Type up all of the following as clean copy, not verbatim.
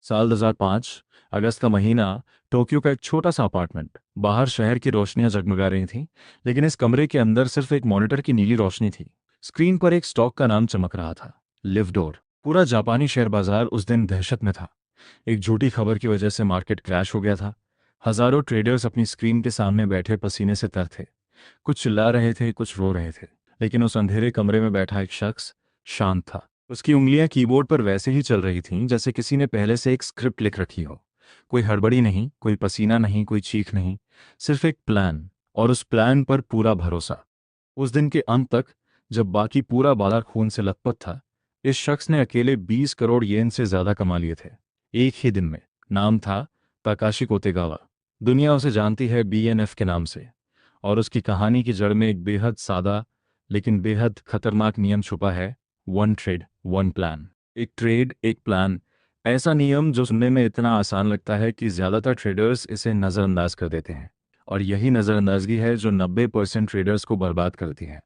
साल 2005, अगस्त का महीना। टोक्यो का एक छोटा सा अपार्टमेंट। बाहर शहर की रोशनियां जगमगा रही थीं, लेकिन इस कमरे के अंदर सिर्फ एक मॉनिटर की नीली रोशनी थी। स्क्रीन पर एक स्टॉक का नाम चमक रहा था, लिवडोर। पूरा जापानी शेयर बाजार उस दिन दहशत में था। एक झूठी खबर की वजह से मार्केट क्रैश हो गया था। हजारों ट्रेडर्स अपनी स्क्रीन के सामने बैठे पसीने से तर थे। कुछ चिल्ला रहे थे, कुछ रो रहे थे। लेकिन उस अंधेरे कमरे में बैठा एक शख्स शांत था। उसकी उंगलियां कीबोर्ड पर वैसे ही चल रही थीं जैसे किसी ने पहले से एक स्क्रिप्ट लिख रखी हो। कोई हड़बड़ी नहीं, कोई पसीना नहीं, कोई चीख नहीं। सिर्फ एक प्लान, और उस प्लान पर पूरा भरोसा। उस दिन के अंत तक, जब बाकी पूरा बाजार खून से लथपथ था, इस शख्स ने अकेले 20 करोड़ येन से ज्यादा कमा लिए थे, एक ही दिन में। नाम था ताकाशी कोतेगावा। दुनिया उसे जानती है बीएनएफ के नाम से। और उसकी कहानी की जड़ में एक बेहद सादा लेकिन बेहद खतरनाक नियम छुपा है। One trade one plan. एक ट्रेड एक प्लान, ऐसा नियम जो सुनने में इतना आसान लगता है कि ज़्यादातर ट्रेडर्स इसे नज़रअंदाज कर देते हैं। और यही नज़रअंदाजगी है जो 90% ट्रेडर्स को बर्बाद करती है।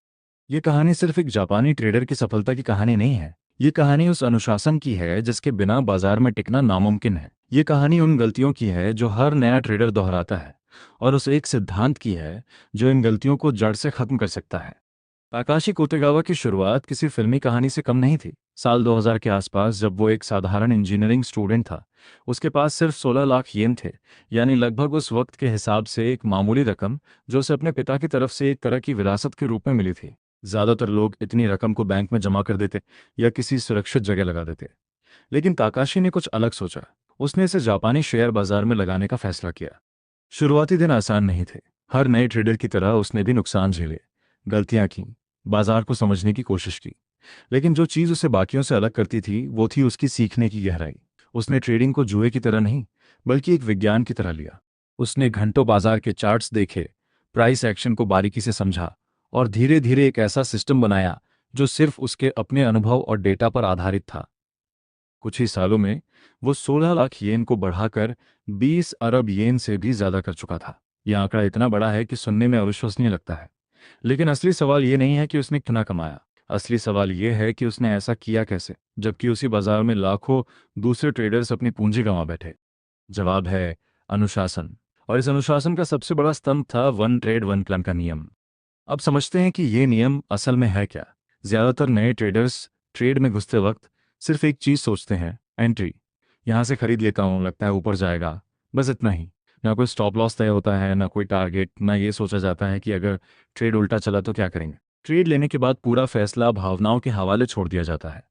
ये कहानी सिर्फ एक जापानी ट्रेडर की सफलता की कहानी नहीं है। ये कहानी उस अनुशासन की है जिसके बिना बाजार में टिकना नामुमकिन है। ये कहानी उन गलतियों की है जो हर नया ट्रेडर दोहराता है, और उस एक सिद्धांत की है जो इन गलतियों को जड़ से खत्म कर सकता है। ताकाशी कोतेगावा की शुरुआत किसी फिल्मी कहानी से कम नहीं थी। साल 2000 के आसपास, जब वो एक साधारण इंजीनियरिंग स्टूडेंट था, उसके पास सिर्फ 16 लाख येन थे, यानी लगभग उस वक्त के हिसाब से एक मामूली रकम, जो उसे अपने पिता की तरफ से एक तरह की विरासत के रूप में मिली थी। ज़्यादातर लोग इतनी रकम को बैंक में जमा कर देते या किसी सुरक्षित जगह लगा देते, लेकिन ताकाशी ने कुछ अलग सोचा। उसने इसे जापानी शेयर बाजार में लगाने का फैसला किया। शुरुआती दिन आसान नहीं थे। हर नए ट्रेडर की तरह उसने भी नुकसान झेले, गलतियां की, बाजार को समझने की कोशिश की। लेकिन जो चीज़ उसे बाकियों से अलग करती थी वो थी उसकी सीखने की गहराई। उसने ट्रेडिंग को जुए की तरह नहीं, बल्कि एक विज्ञान की तरह लिया। उसने घंटों बाजार के चार्ट्स देखे, प्राइस एक्शन को बारीकी से समझा, और धीरे धीरे एक ऐसा सिस्टम बनाया जो सिर्फ उसके अपने अनुभव और डेटा पर आधारित था। कुछ ही सालों में वो 16 लाख येन को बढ़ाकर 20 अरब येन से भी ज्यादा कर चुका था। यह आंकड़ा इतना बड़ा है कि सुनने में अविश्वसनीय लगता है। लेकिन असली सवाल ये नहीं है कि उसने कितना कमाया। असली सवाल ये है कि उसने ऐसा किया कैसे, जबकि उसी बाजार में लाखों दूसरे ट्रेडर्स अपनी पूंजी गंवा बैठे। जवाब है अनुशासन। और इस अनुशासन का सबसे बड़ा स्तंभ था वन ट्रेड वन प्लान का नियम। अब समझते हैं कि ये नियम असल में है क्या। ज्यादातर नए ट्रेडर्स ट्रेड में घुसते वक्त सिर्फ एक चीज सोचते हैं, एंट्री। यहां से खरीद लेता हूं, लगता है ऊपर जाएगा, बस इतना ही। ना कोई स्टॉप लॉस तय होता है, ना कोई टारगेट, ना ये सोचा जाता है कि अगर ट्रेड उल्टा चला तो क्या करेंगे। ट्रेड लेने के बाद पूरा फैसला भावनाओं के हवाले छोड़ दिया जाता है।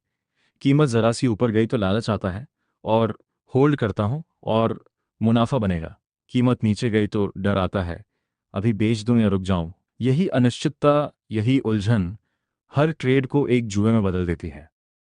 कीमत जरा सी ऊपर गई तो लालच आता है और होल्ड करता हूं और मुनाफा बनेगा। कीमत नीचे गई तो डर आता है, अभी बेच दूं या रुक जाऊं। यही अनिश्चितता, यही उलझन हर ट्रेड को एक जुए में बदल देती है।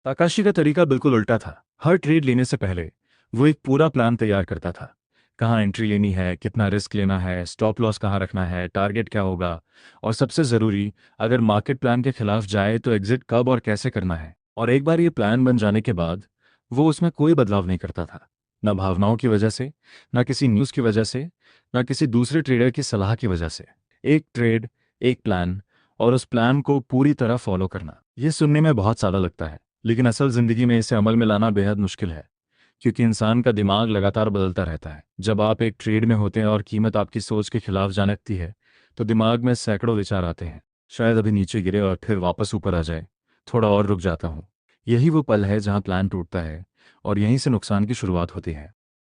ताकाशी का तरीका बिल्कुल उल्टा था। हर ट्रेड लेने से पहले वो एक पूरा प्लान तैयार करता था। कहाँ एंट्री लेनी है, कितना रिस्क लेना है, स्टॉप लॉस कहाँ रखना है, टारगेट क्या होगा, और सबसे ज़रूरी, अगर मार्केट प्लान के खिलाफ जाए तो एग्जिट कब और कैसे करना है। और एक बार ये प्लान बन जाने के बाद वो उसमें कोई बदलाव नहीं करता था। न भावनाओं की वजह से, न किसी न्यूज़ की वजह से, न किसी दूसरे ट्रेडर की सलाह की वजह से। एक ट्रेड, एक प्लान, और उस प्लान को पूरी तरह फॉलो करना। ये सुनने में बहुत सादा लगता है, लेकिन असल ज़िंदगी में इसे अमल में लाना बेहद मुश्किल है, क्योंकि इंसान का दिमाग लगातार बदलता रहता है। जब आप एक ट्रेड में होते हैं और कीमत आपकी सोच के खिलाफ जा लगती है, तो दिमाग में सैकड़ों विचार आते हैं। शायद अभी नीचे गिरे और फिर वापस ऊपर आ जाए, थोड़ा और रुक जाता हूँ। यही वो पल है जहाँ प्लान टूटता है, और यहीं से नुकसान की शुरुआत होती है।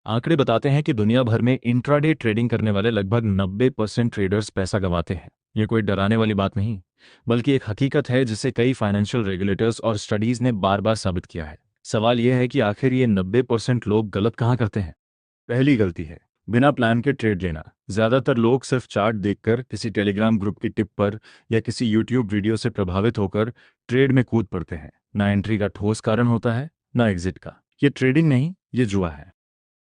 आंकड़े बताते हैं कि दुनिया भर में इंट्राडे ट्रेडिंग करने वाले लगभग 90% ट्रेडर्स पैसा गंवाते हैं। ये कोई डराने वाली बात नहीं, बल्कि एक हकीकत है जिसे कई फाइनेंशियल रेगुलेटर्स और स्टडीज ने बार बार साबित किया है। सवाल यह है कि आखिर ये 90% लोग गलत कहाँ करते हैं। पहली गलती है बिना प्लान के ट्रेड लेना। ज्यादातर लोग सिर्फ चार्ट देखकर, किसी टेलीग्राम ग्रुप की टिप पर या किसी यूट्यूब वीडियो से प्रभावित होकर ट्रेड में कूद पड़ते हैं। ना एंट्री का ठोस कारण होता है, ना एग्जिट का। ये ट्रेडिंग नहीं, ये जुआ है।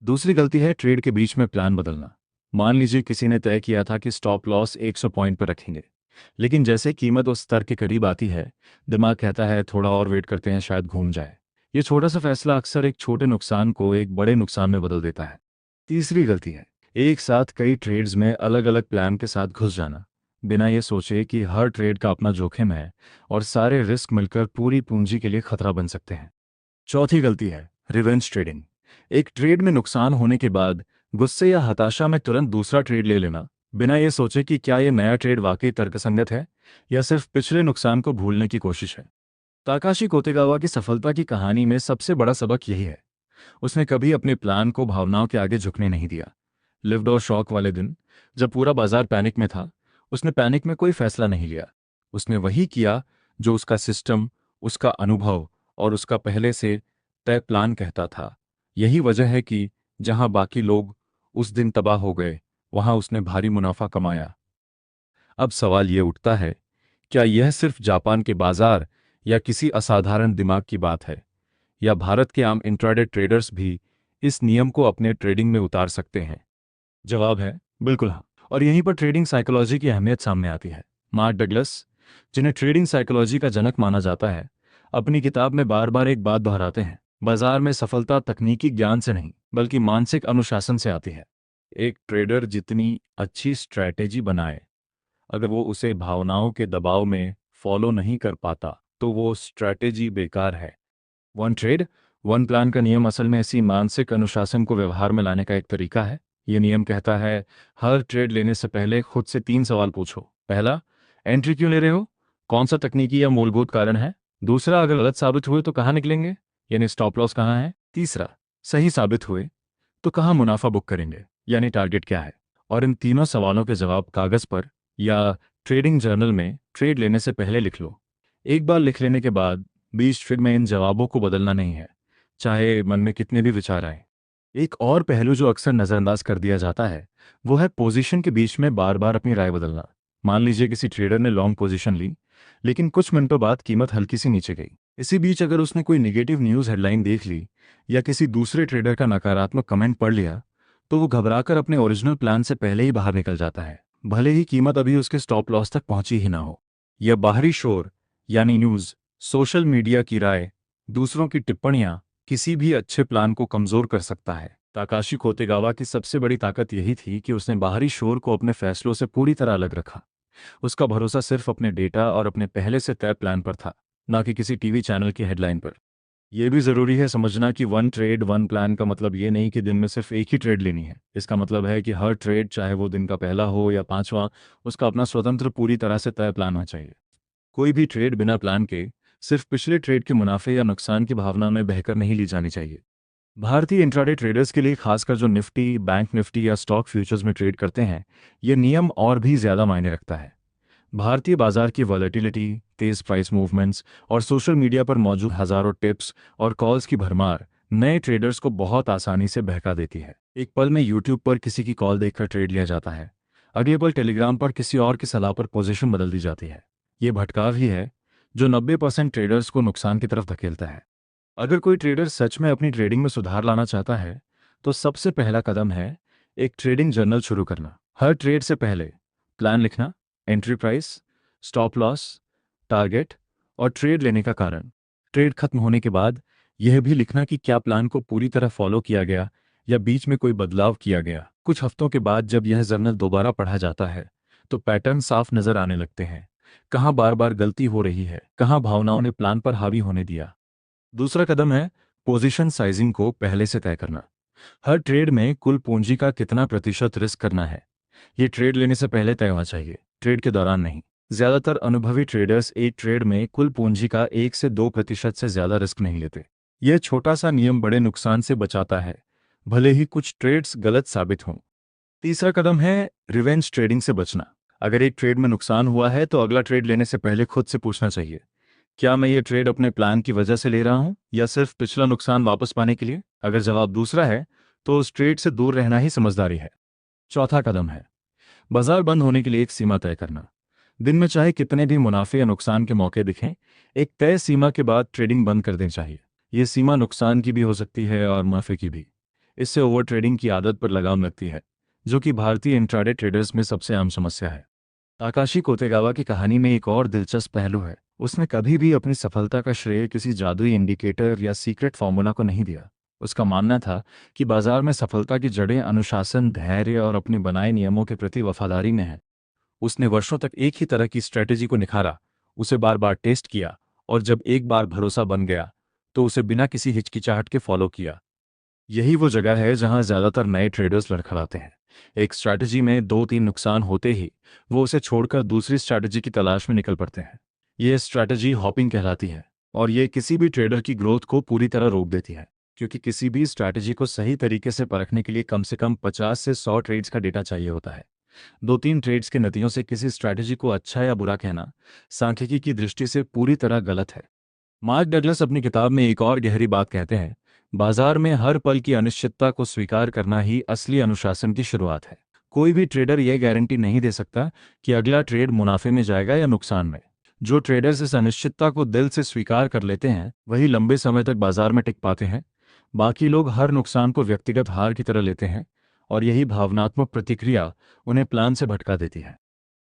दूसरी गलती है ट्रेड के बीच में प्लान बदलना। मान लीजिए किसी ने तय किया था कि स्टॉप लॉस 100 पॉइंट पर रखेंगे, लेकिन जैसे कीमत उस स्तर के करीब आती है, दिमाग कहता है थोड़ा और वेट करते हैं, शायद घूम जाए। ये छोटा सा फैसला अक्सर एक छोटे नुकसान को एक बड़े नुकसान में बदल देता है। तीसरी गलती है एक साथ कई ट्रेड्स में अलग अलग प्लान के साथ घुस जाना, बिना ये सोचे कि हर ट्रेड का अपना जोखिम है और सारे रिस्क मिलकर पूरी पूंजी के लिए खतरा बन सकते हैं। चौथी गलती है रिवेंज ट्रेडिंग। एक ट्रेड में नुकसान होने के बाद गुस्से या हताशा में तुरंत दूसरा ट्रेड ले लेना, बिना ये सोचे कि क्या ये नया ट्रेड वाकई तर्कसंगत है या सिर्फ पिछले नुकसान को भूलने की कोशिश है। ताकाशी कोतेगावा की सफलता की कहानी में सबसे बड़ा सबक यही है। उसने कभी अपने प्लान को भावनाओं के आगे झुकने नहीं दिया। लिफ्ट और शॉक वाले दिन, जब पूरा बाजार पैनिक में था, उसने पैनिक में कोई फैसला नहीं लिया। उसने वही किया जो उसका सिस्टम, उसका अनुभव और उसका पहले से तय प्लान कहता था। यही वजह है कि जहां बाकी लोग उस दिन तबाह हो गए, वहां उसने भारी मुनाफा कमाया। अब सवाल ये उठता है, क्या यह सिर्फ जापान के बाजार या किसी असाधारण दिमाग की बात है, या भारत के आम इंट्राडे ट्रेडर्स भी इस नियम को अपने ट्रेडिंग में उतार सकते हैं? जवाब है बिल्कुल हाँ। और यहीं पर ट्रेडिंग साइकोलॉजी की अहमियत सामने आती है। मार्क डगलस, जिन्हें ट्रेडिंग साइकोलॉजी का जनक माना जाता है, अपनी किताब में बार बार एक बात दोहराते हैं, बाजार में सफलता तकनीकी ज्ञान से नहीं बल्कि मानसिक अनुशासन से आती है। एक ट्रेडर जितनी अच्छी स्ट्रैटेजी बनाए, अगर वो उसे भावनाओं के दबाव में फॉलो नहीं कर पाता तो वो स्ट्रैटेजी बेकार है। वन ट्रेड वन प्लान का नियम असल में ऐसी मानसिक अनुशासन को व्यवहार में लाने का एक तरीका है। ये नियम कहता है, हर ट्रेड लेने से पहले खुद से 3 सवाल पूछो। पहला, एंट्री क्यों ले रहे हो? कौन सा तकनीकी या मूलभूत कारण है? दूसरा, अगर गलत साबित हुए तो कहाँ निकलेंगे, यानी स्टॉप लॉस कहाँ है? तीसरा, सही साबित हुए तो कहाँ मुनाफा बुक करेंगे, यानी टारगेट क्या है? और इन तीनों सवालों के जवाब कागज पर या ट्रेडिंग जर्नल में ट्रेड लेने से पहले लिख लो। एक बार लिख लेने के बाद बीच ट्रेड में इन जवाबों को बदलना नहीं है, चाहे मन में कितने भी विचार आए। एक और पहलू जो अक्सर नज़रअंदाज कर दिया जाता है, वो है पोजीशन के बीच में बार बार अपनी राय बदलना। मान लीजिए किसी ट्रेडर ने लॉन्ग पोजीशन ली, लेकिन कुछ मिनटों बाद कीमत हल्की सी नीचे गई। इसी बीच अगर उसने कोई नेगेटिव न्यूज़ हेडलाइन देख ली या किसी दूसरे ट्रेडर का नकारात्मक कमेंट पढ़ लिया, तो वो घबराकर अपने ओरिजिनल प्लान से पहले ही बाहर निकल जाता है, भले ही कीमत अभी उसके स्टॉप लॉस तक पहुंची ही ना हो। यह बाहरी शोर, यानी न्यूज़, सोशल मीडिया की राय, दूसरों की टिप्पणियां किसी भी अच्छे प्लान को कमजोर कर सकता है। ताकाशी कोतेगावा की सबसे बड़ी ताकत यही थी कि उसने बाहरी शोर को अपने फैसलों से पूरी तरह अलग रखा। उसका भरोसा सिर्फ अपने डेटा और अपने पहले से तय प्लान पर था, ना कि किसी टीवी चैनल की हेडलाइन पर। यह भी जरूरी है समझना कि वन ट्रेड वन प्लान का मतलब ये नहीं कि दिन में सिर्फ एक ही ट्रेड लेनी है। इसका मतलब है कि हर ट्रेड, चाहे वो दिन का पहला हो या 5वां, उसका अपना स्वतंत्र पूरी तरह से तय प्लान होना चाहिए। कोई भी ट्रेड बिना प्लान के सिर्फ पिछले ट्रेड के मुनाफे या नुकसान की भावना में बहकर नहीं ली जानी चाहिए। भारतीय इंट्राडे ट्रेडर्स के लिए, खासकर जो निफ्टी, बैंक निफ्टी या स्टॉक फ्यूचर्स में ट्रेड करते हैं, ये नियम और भी ज़्यादा मायने रखता है। भारतीय बाजार की वॉलेटिलिटी, तेज प्राइस मूवमेंट्स और सोशल मीडिया पर मौजूद हज़ारों टिप्स और कॉल्स की भरमार नए ट्रेडर्स को बहुत आसानी से बहका देती है। एक पल में यूट्यूब पर किसी की कॉल देखकर ट्रेड लिया जाता है, अगले पल टेलीग्राम पर किसी और की सलाह पर पोजीशन बदल दी जाती है। ये भटकाव ही है जो 90% ट्रेडर्स को नुकसान की तरफ धकेलता है। अगर कोई ट्रेडर सच में अपनी ट्रेडिंग में सुधार लाना चाहता है, तो सबसे पहला कदम है एक ट्रेडिंग जर्नल शुरू करना। हर ट्रेड से पहले प्लान लिखना, entry price, stop loss, target और ट्रेड लेने का कारण। ट्रेड खत्म होने के बाद यह भी लिखना कि क्या प्लान को पूरी तरह फॉलो किया गया या बीच में कोई बदलाव किया गया। कुछ हफ्तों के बाद जब यह जर्नल दोबारा पढ़ा जाता है, तो पैटर्न साफ नजर आने लगते हैं। कहाँ बार बार गलती हो रही है, कहाँ भावनाओं ने प्लान पर हावी होने दिया। दूसरा कदम है पोजीशन साइजिंग को पहले से तय करना। हर ट्रेड में कुल पूंजी का कितना प्रतिशत रिस्क करना है, ये ट्रेड लेने से पहले तय होना चाहिए, ट्रेड के दौरान नहीं। ज्यादातर अनुभवी ट्रेडर्स एक ट्रेड में कुल पूंजी का 1 से 2% से ज्यादा रिस्क नहीं लेते। यह छोटा सा नियम बड़े नुकसान से बचाता है, भले ही कुछ ट्रेड्स गलत साबित हों। तीसरा कदम है रिवेंज ट्रेडिंग से बचना। अगर एक ट्रेड में नुकसान हुआ है तो अगला ट्रेड लेने से पहले खुद से पूछना चाहिए, क्या मैं ये ट्रेड अपने प्लान की वजह से ले रहा हूं या सिर्फ पिछला नुकसान वापस पाने के लिए? अगर जवाब दूसरा है तो उस ट्रेड से दूर रहना ही समझदारी है। चौथा कदम है बाजार बंद होने के लिए एक सीमा तय करना। दिन में चाहे कितने भी मुनाफे या नुकसान के मौके दिखें, एक तय सीमा के बाद ट्रेडिंग बंद कर देनी चाहिए। ये सीमा नुकसान की भी हो सकती है और मुनाफे की भी। इससे ओवर ट्रेडिंग की आदत पर लगाम लगती है, जो कि भारतीय इंट्राडे ट्रेडर्स में सबसे आम समस्या है। ताकाशी कोतेगावा की कहानी में एक और दिलचस्प पहलू है, उसने कभी भी अपनी सफलता का श्रेय किसी जादुई इंडिकेटर या सीक्रेट फॉर्मूला को नहीं दिया। उसका मानना था कि बाजार में सफलता की जड़ें अनुशासन, धैर्य और अपने बनाए नियमों के प्रति वफादारी में है। उसने वर्षों तक एक ही तरह की स्ट्रेटेजी को निखारा, उसे बार बार टेस्ट किया और जब एक बार भरोसा बन गया तो उसे बिना किसी हिचकिचाहट के फॉलो किया। यही वो जगह है जहां ज्यादातर नए ट्रेडर्स लड़खड़ाते हैं। एक स्ट्रैटेजी में दो तीन नुकसान होते ही वो उसे छोड़कर दूसरी स्ट्रैटेजी की तलाश में निकल पड़ते हैं। ये स्ट्रैटेजी हॉपिंग कहलाती है और ये किसी भी ट्रेडर की ग्रोथ को पूरी तरह रोक देती है, क्योंकि किसी भी स्ट्रैटेजी को सही तरीके से परखने के लिए कम से कम 50 से 100 ट्रेड्स का डेटा चाहिए होता है। दो तीन ट्रेड्स के नतीजों से किसी स्ट्रैटेजी को अच्छा या बुरा कहना सांख्यिकी की दृष्टि से पूरी तरह गलत है। मार्क डगलस अपनी किताब में एक और गहरी बात कहते हैं, बाजार में हर पल की अनिश्चितता को स्वीकार करना ही असली अनुशासन की शुरुआत है। कोई भी ट्रेडर यह गारंटी नहीं दे सकता कि अगला ट्रेड मुनाफे में जाएगा या नुकसान में। जो ट्रेडर्स इस अनिश्चितता को दिल से स्वीकार कर लेते हैं वही लंबे समय तक बाजार में टिक पाते हैं। बाकी लोग हर नुकसान को व्यक्तिगत हार की तरह लेते हैं और यही भावनात्मक प्रतिक्रिया उन्हें प्लान से भटका देती है।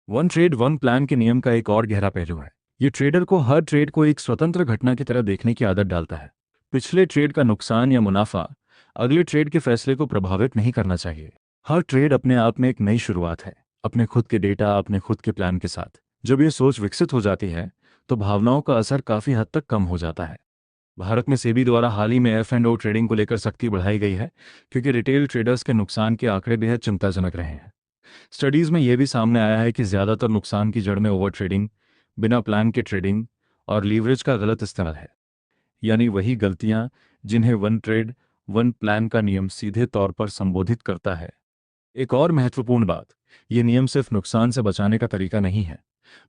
वन ट्रेड वन प्लान के नियम का एक और गहरा पहलू है। ये ट्रेडर को हर ट्रेड को एक स्वतंत्र घटना की तरह देखने की आदत डालता है। पिछले ट्रेड का नुकसान या मुनाफा अगले ट्रेड के फैसले को प्रभावित नहीं करना चाहिए। हर ट्रेड अपने आप में एक नई शुरुआत है, अपने खुद के डेटा, अपने खुद के प्लान के साथ। जब ये सोच विकसित हो जाती है तो भावनाओं का असर काफी हद तक कम हो जाता है। भारत में सेबी द्वारा हाल ही में F&O ट्रेडिंग को लेकर सख्ती बढ़ाई गई है, क्योंकि रिटेल ट्रेडर्स के नुकसान के आंकड़े बेहद चिंताजनक रहे हैं। स्टडीज में यह भी सामने आया है कि ज्यादातर नुकसान की जड़ में ओवर ट्रेडिंग, बिना प्लान के ट्रेडिंग और लीवरेज का गलत इस्तेमाल है, यानी वही गलतियां जिन्हें वन ट्रेड वन प्लान का नियम सीधे तौर पर संबोधित करता है। एक और महत्वपूर्ण बात, ये नियम सिर्फ नुकसान से बचाने का तरीका नहीं है,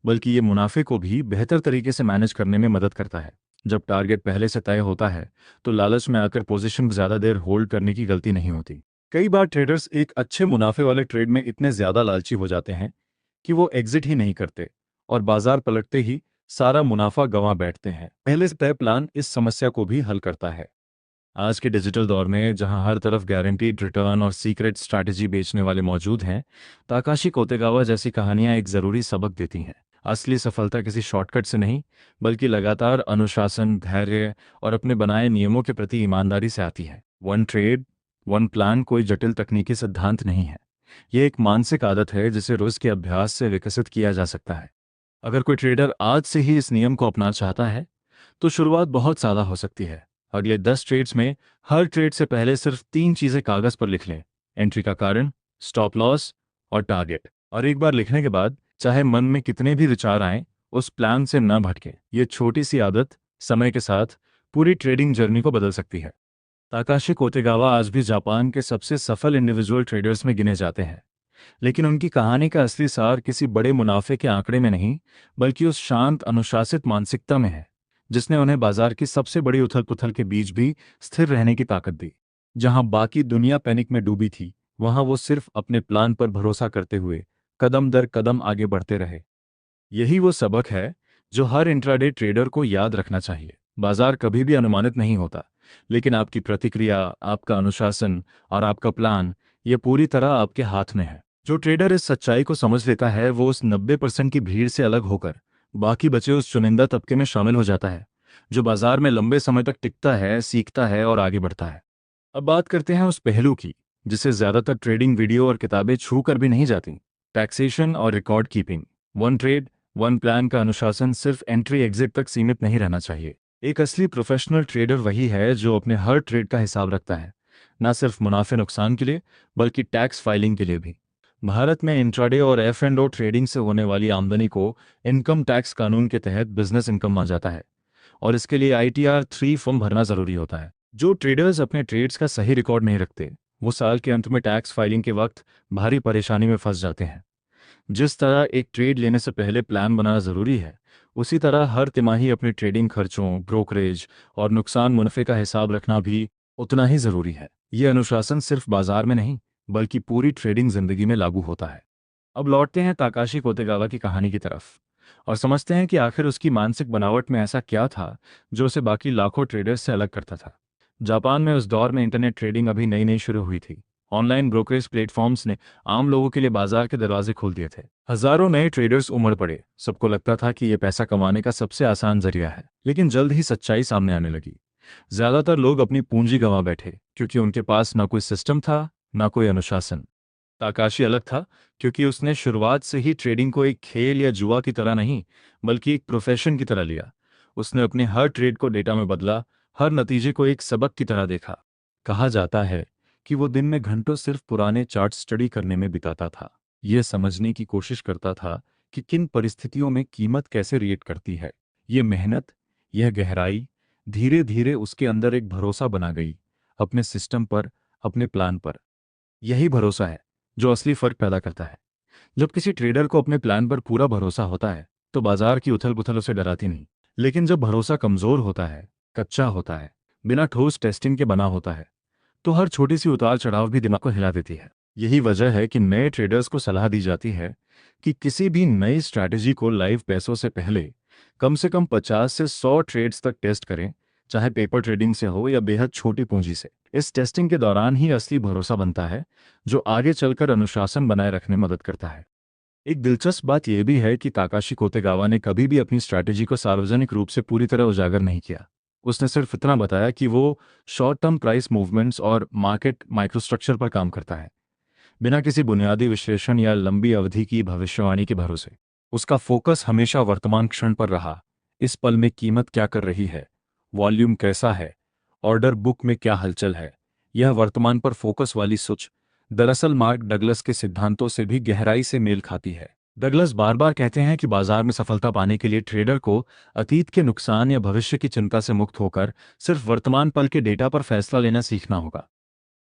बल्कि ये मुनाफे को भी बेहतर तरीके से मैनेज करने में मदद करता है। जब टारगेट पहले से तय होता है तो लालच में आकर पोजीशन ज़्यादा देर होल्ड करने की गलती नहीं होती। कई बार ट्रेडर्स एक अच्छे मुनाफे वाले ट्रेड में इतने ज़्यादा लालची हो जाते हैं कि वो एग्जिट ही नहीं करते और बाजार पलटते ही सारा मुनाफा गंवा बैठते हैं। पहले से तय प्लान इस समस्या को भी हल करता है। आज के डिजिटल दौर में जहां हर तरफ गारंटीड रिटर्न और सीक्रेट स्ट्रैटेजी बेचने वाले मौजूद हैं, ताकाशी कोतेगावा जैसी कहानियां एक ज़रूरी सबक देती हैं। असली सफलता किसी शॉर्टकट से नहीं, बल्कि लगातार अनुशासन, धैर्य और अपने बनाए नियमों के प्रति ईमानदारी से आती है। वन ट्रेड वन प्लान कोई जटिल तकनीकी सिद्धांत नहीं है, यह एक मानसिक आदत है जिसे रोज के अभ्यास से विकसित किया जा सकता है। अगर कोई ट्रेडर आज से ही इस नियम को अपना चाहता है तो शुरुआत बहुत सादा हो सकती है। अगले 10 ट्रेड्स में हर ट्रेड से पहले सिर्फ 3 चीजें कागज पर लिख लें, एंट्री का कारण, स्टॉप लॉस और टारगेट। और एक बार लिखने के बाद चाहे मन में कितने भी विचार आएं, उस प्लान से न भटके। ये छोटी सी आदत समय के साथ पूरी ट्रेडिंग जर्नी को बदल सकती है। ताकाशी कोतेगावा आज भी जापान के सबसे सफल इंडिविजुअल ट्रेडर्स में गिने जाते हैं, लेकिन उनकी कहानी का असली सार किसी बड़े मुनाफे के आंकड़े में नहीं, बल्कि उस शांत अनुशासित मानसिकता में है जिसने उन्हें बाजार की सबसे बड़ी उथल पुथल के बीच भी स्थिर रहने की ताकत दी। जहां बाकी दुनिया पैनिक में डूबी थी, वहां वो सिर्फ अपने प्लान पर भरोसा करते हुए कदम दर कदम आगे बढ़ते रहे। यही वो सबक है जो हर इंट्राडे ट्रेडर को याद रखना चाहिए। बाजार कभी भी अनुमानित नहीं होता, लेकिन आपकी प्रतिक्रिया, आपका अनुशासन और आपका प्लान, ये पूरी तरह आपके हाथ में है। जो ट्रेडर इस सच्चाई को समझ लेता है वो उस 90% की भीड़ से अलग होकर बाकी बचे उस चुनिंदा तबके में शामिल हो जाता है जो बाजार में लंबे समय तक टिकता है, सीखता है और आगे बढ़ता है। अब बात करते हैं उस पहलू की जिसे ज्यादातर ट्रेडिंग वीडियो और किताबें छू कर भी नहीं जाती, टैक्सेशन और record keeping. One trade one plan का अनुशासन सिर्फ एंट्री एग्जिट तक सीमित नहीं रहना चाहिए। एक असली प्रोफेशनल ट्रेडर वही है जो अपने हर ट्रेड का हिसाब रखता है, न सिर्फ मुनाफे नुकसान के लिए बल्कि टैक्स फाइलिंग के लिए भी। भारत में इंट्राडे और F&O ट्रेडिंग से होने वाली आमदनी को इनकम टैक्स कानून के तहत बिजनेस इनकम माना जाता है और इसके लिए ITR 3 फॉर्म भरना जरूरी होता है। जो ट्रेडर्स अपने ट्रेड्स का सही रिकॉर्ड नहीं रखते वो साल के अंत में टैक्स फाइलिंग के वक्त भारी परेशानी में फंस जाते हैं। जिस तरह एक ट्रेड लेने से पहले प्लान बनाना जरूरी है, उसी तरह हर तिमाही अपने ट्रेडिंग खर्चों, ब्रोकरेज और नुकसान मुनाफे का हिसाब रखना भी उतना ही जरूरी है। ये अनुशासन सिर्फ बाजार में नहीं बल्कि पूरी ट्रेडिंग जिंदगी में लागू होता है। अब लौटते हैं ताकाशी कोतेगावा की कहानी की तरफ और समझते हैं कि आखिर उसकी मानसिक बनावट में ऐसा क्या था जो उसे बाकी लाखों ट्रेडर्स से अलग करता था। जापान में उस दौर में इंटरनेट ट्रेडिंग अभी नई नई शुरू हुई थी। ऑनलाइन ब्रोकरेज प्लेटफॉर्म्स ने आम लोगों के लिए बाजार के दरवाजे खोल दिए थे। हजारों नए ट्रेडर्स उमड़ पड़े। सबको लगता था कि यह पैसा कमाने का सबसे आसान जरिया है, लेकिन जल्द ही सच्चाई सामने आने लगी। ज्यादातर लोग अपनी पूंजी गंवा बैठे क्योंकि उनके पास ना कोई सिस्टम था, ना कोई अनुशासन। ताकाशी अलग था क्योंकि उसने शुरुआत से ही ट्रेडिंग को एक खेल या जुआ की तरह नहीं बल्कि एक प्रोफेशन की तरह लिया। उसने अपने हर ट्रेड को डेटा में बदला, हर नतीजे को एक सबक की तरह देखा। कहा जाता है कि वो दिन में घंटों सिर्फ पुराने चार्ट स्टडी करने में बिताता था। ये समझने की कोशिश करता था कि किन परिस्थितियों में कीमत कैसे रिएक्ट करती है। ये मेहनत, यह गहराई धीरे धीरे उसके अंदर एक भरोसा बना गई, अपने सिस्टम पर, अपने प्लान पर। यही भरोसा है जो असली फर्क पैदा करता है। जब किसी ट्रेडर को अपने प्लान पर पूरा भरोसा होता है तो बाजार की उथल पुथल उसे डराती नहीं। लेकिन जब भरोसा कमजोर होता है, कच्चा होता है, बिना ठोस टेस्टिंग के बना होता है, तो हर छोटी सी उतार चढ़ाव भी दिमाग को हिला देती है। यही वजह है कि नए ट्रेडर्स को सलाह दी जाती है कि किसी भी नई स्ट्रैटेजी को लाइव पैसों से पहले कम से कम 50 से 100 ट्रेड्स तक टेस्ट करें, चाहे पेपर ट्रेडिंग से हो या बेहद छोटी पूंजी से। इस टेस्टिंग के दौरान ही असली भरोसा बनता है जो आगे चलकर अनुशासन बनाए रखने में मदद करता है। एक दिलचस्प बात यह भी है कि ताकाशी कोतेगावा ने कभी भी अपनी स्ट्रैटेजी को सार्वजनिक रूप से पूरी तरह उजागर नहीं किया। उसने सिर्फ इतना बताया कि वो शॉर्ट टर्म प्राइस मूवमेंट्स और मार्केट माइक्रोस्ट्रक्चर पर काम करता है, बिना किसी बुनियादी विश्लेषण या लंबी अवधि की भविष्यवाणी के भरोसे। उसका फोकस हमेशा वर्तमान क्षण पर रहा। इस पल में कीमत क्या कर रही है, वॉल्यूम कैसा है, ऑर्डर बुक में क्या हलचल है। यह वर्तमान पर फोकस वाली सोच दरअसल मार्क डगलस के सिद्धांतों से भी गहराई से मेल खाती है। डगलस बार बार कहते हैं कि बाजार में सफलता पाने के लिए ट्रेडर को अतीत के नुकसान या भविष्य की चिंता से मुक्त होकर सिर्फ वर्तमान पल के डेटा पर फैसला लेना सीखना होगा।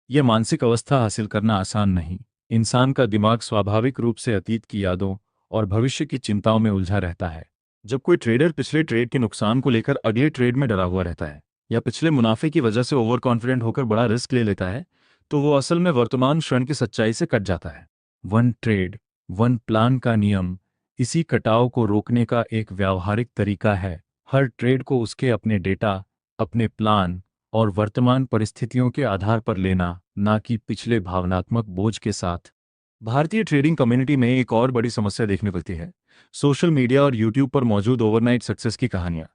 यह मानसिक अवस्था हासिल करना आसान नहीं। इंसान का दिमाग स्वाभाविक रूप से अतीत की यादों और भविष्य की चिंताओं में उलझा रहता है। जब कोई ट्रेडर पिछले ट्रेड के नुकसान को लेकर अगले ट्रेड में डरा हुआ रहता है या पिछले मुनाफे की वजह से ओवर कॉन्फिडेंट होकर बड़ा रिस्क ले लेता है, तो वो असल में वर्तमान क्षण की सच्चाई से कट जाता है। वन ट्रेड वन प्लान का नियम इसी कटाव को रोकने का एक व्यावहारिक तरीका है। हर ट्रेड को उसके अपने डेटा, अपने प्लान और वर्तमान परिस्थितियों के आधार पर लेना, ना कि पिछले भावनात्मक बोझ के साथ। भारतीय ट्रेडिंग कम्युनिटी में एक और बड़ी समस्या देखने मिलती है, सोशल मीडिया और यूट्यूब पर मौजूद ओवरनाइट सक्सेस की कहानियां।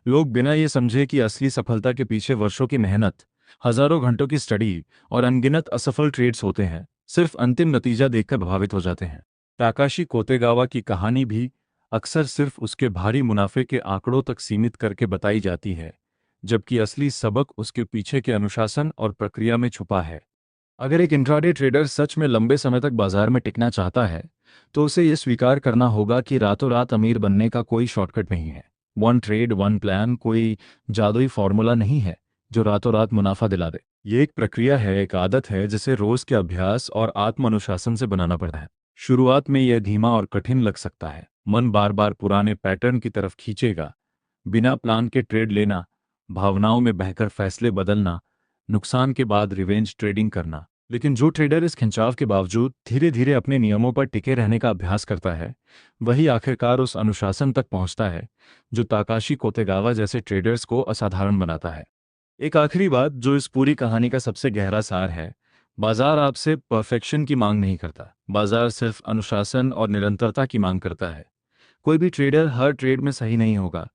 लोग बिना ये समझे कि असली सफलता के पीछे वर्षों की मेहनत, हजारों घंटों की स्टडी और अनगिनत असफल ट्रेड्स होते हैं, सिर्फ अंतिम नतीजा देखकर प्रभावित हो जाते हैं। ताकाशी कोतेगावा की कहानी भी अक्सर सिर्फ उसके भारी मुनाफे के आंकड़ों तक सीमित करके बताई जाती है, जबकि असली सबक उसके पीछे के अनुशासन और प्रक्रिया में छुपा है। अगर एक इंट्राडे ट्रेडर सच में लंबे समय तक बाजार में टिकना चाहता है, तो उसे यह स्वीकार करना होगा कि रातों रात अमीर बनने का कोई शॉर्टकट नहीं है। वन ट्रेड वन प्लान कोई जादुई फॉर्मूला नहीं है जो रातों रात मुनाफा दिला दे। ये एक प्रक्रिया है, एक आदत है जिसे रोज के अभ्यास और आत्म अनुशासन से बनाना पड़ता है। शुरुआत में यह धीमा और कठिन लग सकता है। मन बार बार पुराने पैटर्न की तरफ खींचेगा, बिना प्लान के ट्रेड लेना, भावनाओं में बहकर फैसले बदलना, नुकसान के बाद रिवेंज ट्रेडिंग करना। लेकिन जो ट्रेडर इस खिंचाव के बावजूद धीरे धीरे अपने नियमों पर टिके रहने का अभ्यास करता है, वही आखिरकार उस अनुशासन तक पहुंचता है जो ताकाशी कोतेगावा जैसे ट्रेडर्स को असाधारण बनाता है। एक आखिरी बात जो इस पूरी कहानी का सबसे गहरा सार है, बाजार आपसे परफेक्शन की मांग नहीं करता। बाजार सिर्फ अनुशासन और निरंतरता की मांग करता है। कोई भी ट्रेडर हर ट्रेड में सही नहीं होगा,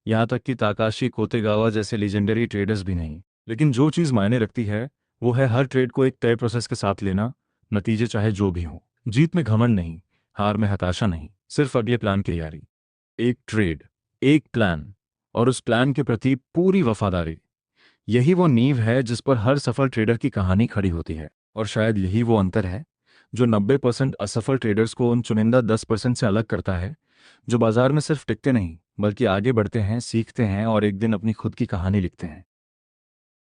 यहाँ तक कि ताकाशी कोतेगावा जैसे लीजेंडरी ट्रेडर्स भी नहीं। लेकिन जो चीज़ मायने रखती है वो है हर ट्रेड को एक तय प्रोसेस के साथ लेना, नतीजे चाहे जो भी हों। जीत में घमंड नहीं, हार में हताशा नहीं, सिर्फ अगले प्लान की तैयारी। एक ट्रेड, एक प्लान और उस प्लान के प्रति पूरी वफादारी, यही वो नींव है जिस पर हर सफल ट्रेडर की कहानी खड़ी होती है। और शायद यही वो अंतर है जो 90% असफल ट्रेडर्स को उन चुनिंदा 10% से अलग करता है, जो बाजार में सिर्फ टिकते नहीं बल्कि आगे बढ़ते हैं, सीखते हैं और एक दिन अपनी खुद की कहानी लिखते हैं।